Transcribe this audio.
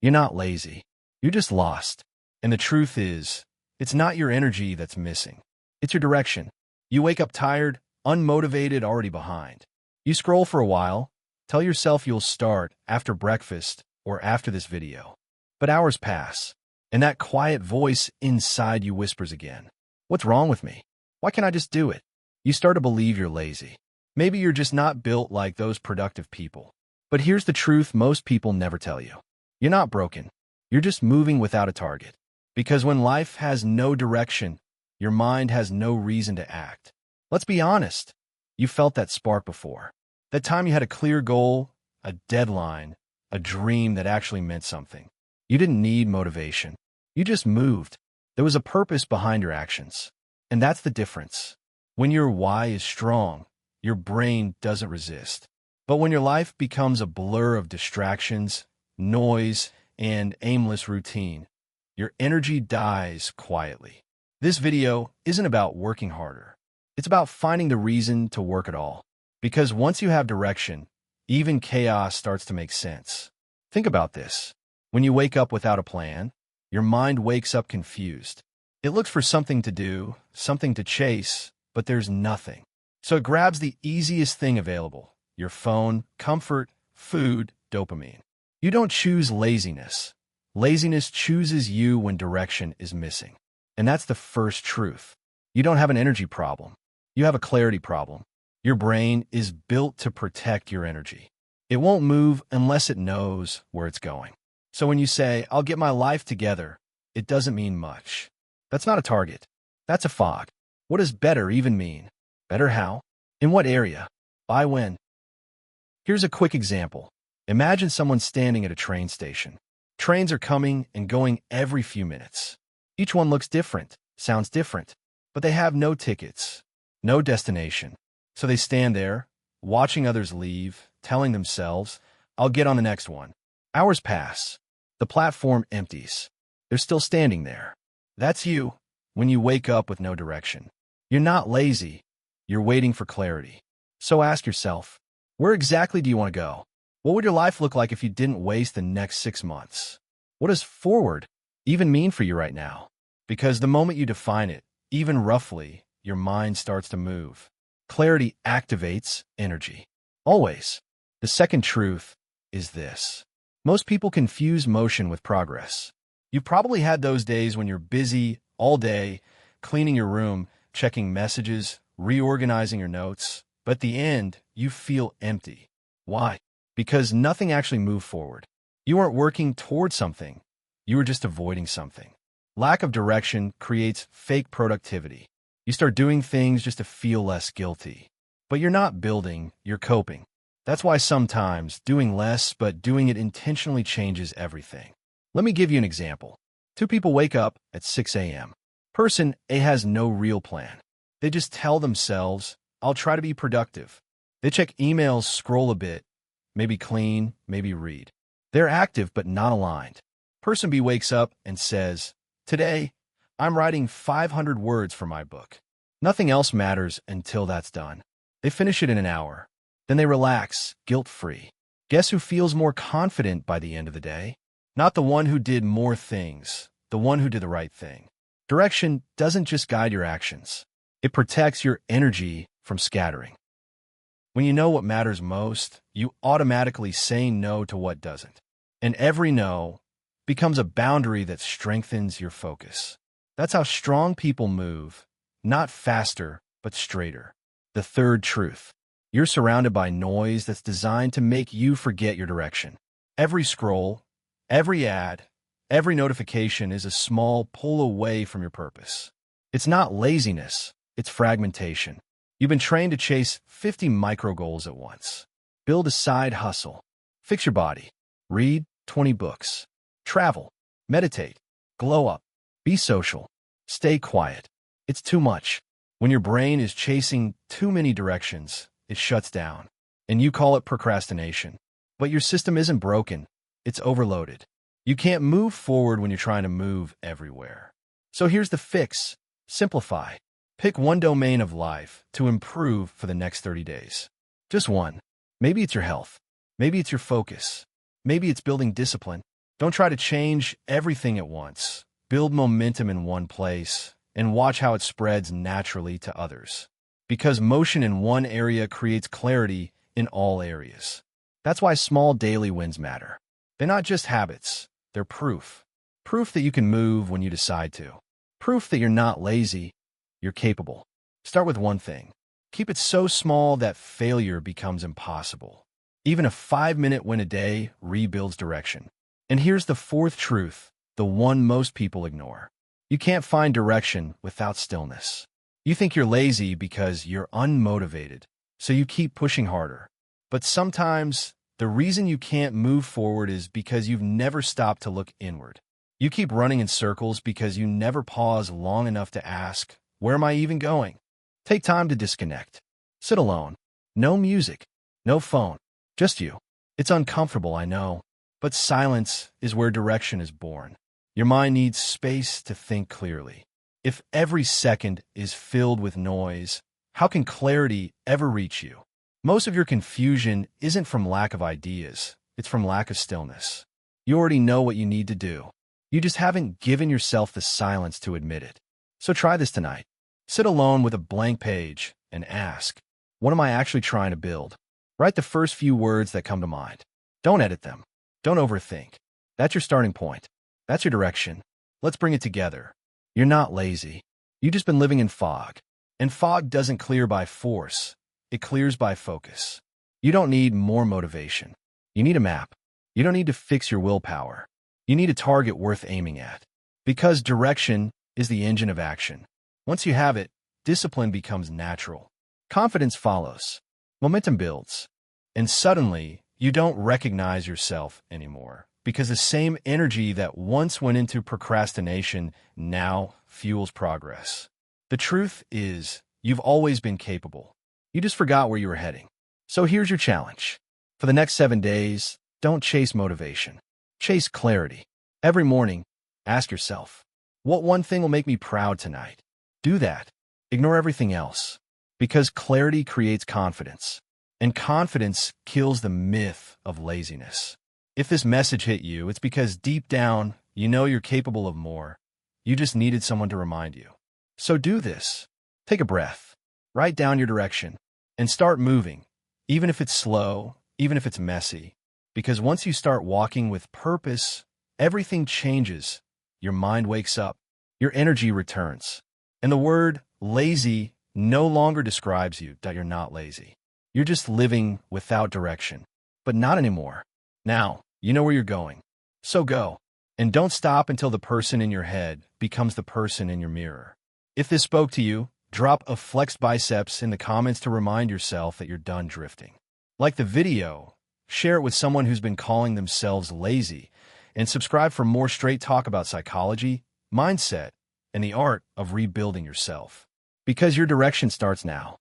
You're not lazy. You're just lost. And the truth is, it's not your energy that's missing. It's your direction. You wake up tired, unmotivated, already behind. You scroll for a while, tell yourself you'll start after breakfast or after this video. But hours pass, and that quiet voice inside you whispers again. What's wrong with me? Why can't I just do it? You start to believe you're lazy. Maybe you're just not built like those productive people. But here's the truth most people never tell you. You're not broken. You're just moving without a target. Because when life has no direction, your mind has no reason to act. Let's be honest. You felt that spark before. That time you had a clear goal, a deadline, a dream that actually meant something. You didn't need motivation. You just moved. There was a purpose behind your actions. And that's the difference. When your why is strong, your brain doesn't resist. But when your life becomes a blur of distractions, noise, and aimless routine, your energy dies quietly. This video isn't about working harder. It's about finding the reason to work at all. Because once you have direction, even chaos starts to make sense. Think about this. When you wake up without a plan, your mind wakes up confused. It looks for something to do, something to chase, but there's nothing. So it grabs the easiest thing available: your phone, comfort, food, dopamine. You don't choose laziness. Laziness chooses you when direction is missing. And that's the first truth. You don't have an energy problem. You have a clarity problem. Your brain is built to protect your energy. It won't move unless it knows where it's going. So when you say, "I'll get my life together," it doesn't mean much. That's not a target. That's a fog. What does better even mean? Better how? In what area? By when? Here's a quick example. Imagine someone standing at a train station. Trains are coming and going every few minutes. Each one looks different, sounds different, but they have no tickets, no destination. So they stand there, watching others leave, telling themselves, "I'll get on the next one." Hours pass. The platform empties. They're still standing there. That's you when you wake up with no direction. You're not lazy. You're waiting for clarity. So ask yourself, where exactly do you want to go? What would your life look like if you didn't waste the next 6 months? What does forward even mean for you right now? Because the moment you define it, even roughly, your mind starts to move. Clarity activates energy. Always. The second truth is this. Most people confuse motion with progress. You've probably had those days when you're busy all day, cleaning your room, checking messages, reorganizing your notes, but at the end, you feel empty. Why? Because nothing actually moved forward. You weren't working towards something. You were just avoiding something. Lack of direction creates fake productivity. You start doing things just to feel less guilty. But you're not building, you're coping. That's why sometimes doing less but doing it intentionally changes everything. Let me give you an example. Two people wake up at 6 a.m. Person A has no real plan. They just tell themselves, "I'll try to be productive." They check emails, scroll a bit, maybe clean, maybe read. They're active but not aligned. Person B wakes up and says, "Today, I'm writing 500 words for my book." Nothing else matters until that's done. They finish it in an hour. Then they relax, guilt-free. Guess who feels more confident by the end of the day? Not the one who did more things, the one who did the right thing. Direction doesn't just guide your actions. It protects your energy from scattering. When you know what matters most, you automatically say no to what doesn't. And every no becomes a boundary that strengthens your focus. That's how strong people move, not faster, but straighter. The third truth. You're surrounded by noise that's designed to make you forget your direction. Every scroll, every ad, every notification is a small pull away from your purpose. It's not laziness, it's fragmentation. You've been trained to chase 50 micro goals at once. Build a side hustle. Fix your body. Read 20 books. Travel. Meditate. Glow up. Be social. Stay quiet. It's too much. When your brain is chasing too many directions, it shuts down. And you call it procrastination. But your system isn't broken. It's overloaded. You can't move forward when you're trying to move everywhere. So here's the fix. Simplify. Pick one domain of life to improve for the next 30 days. Just one. Maybe it's your health. Maybe it's your focus. Maybe it's building discipline. Don't try to change everything at once. Build momentum in one place and watch how it spreads naturally to others. Because motion in one area creates clarity in all areas. That's why small daily wins matter. They're not just habits, they're proof. Proof that you can move when you decide to. Proof that you're not lazy, you're capable. Start with one thing. Keep it so small that failure becomes impossible. Even a 5-minute win a day rebuilds direction. And here's the fourth truth, the one most people ignore. You can't find direction without stillness. You think you're lazy because you're unmotivated, so you keep pushing harder. But sometimes, the reason you can't move forward is because you've never stopped to look inward. You keep running in circles because you never pause long enough to ask, where am I even going? Take time to disconnect. Sit alone. No music. No phone. Just you. It's uncomfortable, I know. But silence is where direction is born. Your mind needs space to think clearly. If every second is filled with noise, how can clarity ever reach you? Most of your confusion isn't from lack of ideas. It's from lack of stillness. You already know what you need to do. You just haven't given yourself the silence to admit it. So try this tonight. Sit alone with a blank page and ask, what am I actually trying to build? Write the first few words that come to mind. Don't edit them. Don't overthink. That's your starting point. That's your direction. Let's bring it together. You're not lazy. You've just been living in fog. And fog doesn't clear by force. It clears by focus. You don't need more motivation. You need a map. You don't need to fix your willpower. You need a target worth aiming at. Because direction is the engine of action. Once you have it, discipline becomes natural. Confidence follows. Momentum builds. And suddenly, you don't recognize yourself anymore. Because the same energy that once went into procrastination now fuels progress. The truth is, you've always been capable. You just forgot where you were heading. So here's your challenge. For the next 7 days, don't chase motivation. Chase clarity. Every morning, ask yourself, what one thing will make me proud tonight? Do that. Ignore everything else. Because clarity creates confidence. And confidence kills the myth of laziness. If this message hit you, it's because deep down, you know you're capable of more. You just needed someone to remind you. So do this. Take a breath. Write down your direction. And start moving. Even if it's slow, even if it's messy. Because once you start walking with purpose, everything changes. Your mind wakes up. Your energy returns. And the word lazy no longer describes you that you're not lazy. You're just living without direction. But not anymore. Now, you know where you're going. So go. And don't stop until the person in your head becomes the person in your mirror. If this spoke to you, drop a flexed biceps in the comments to remind yourself that you're done drifting. Like the video, share it with someone who's been calling themselves lazy, and subscribe for more straight talk about psychology, mindset, and the art of rebuilding yourself. Because your direction starts now.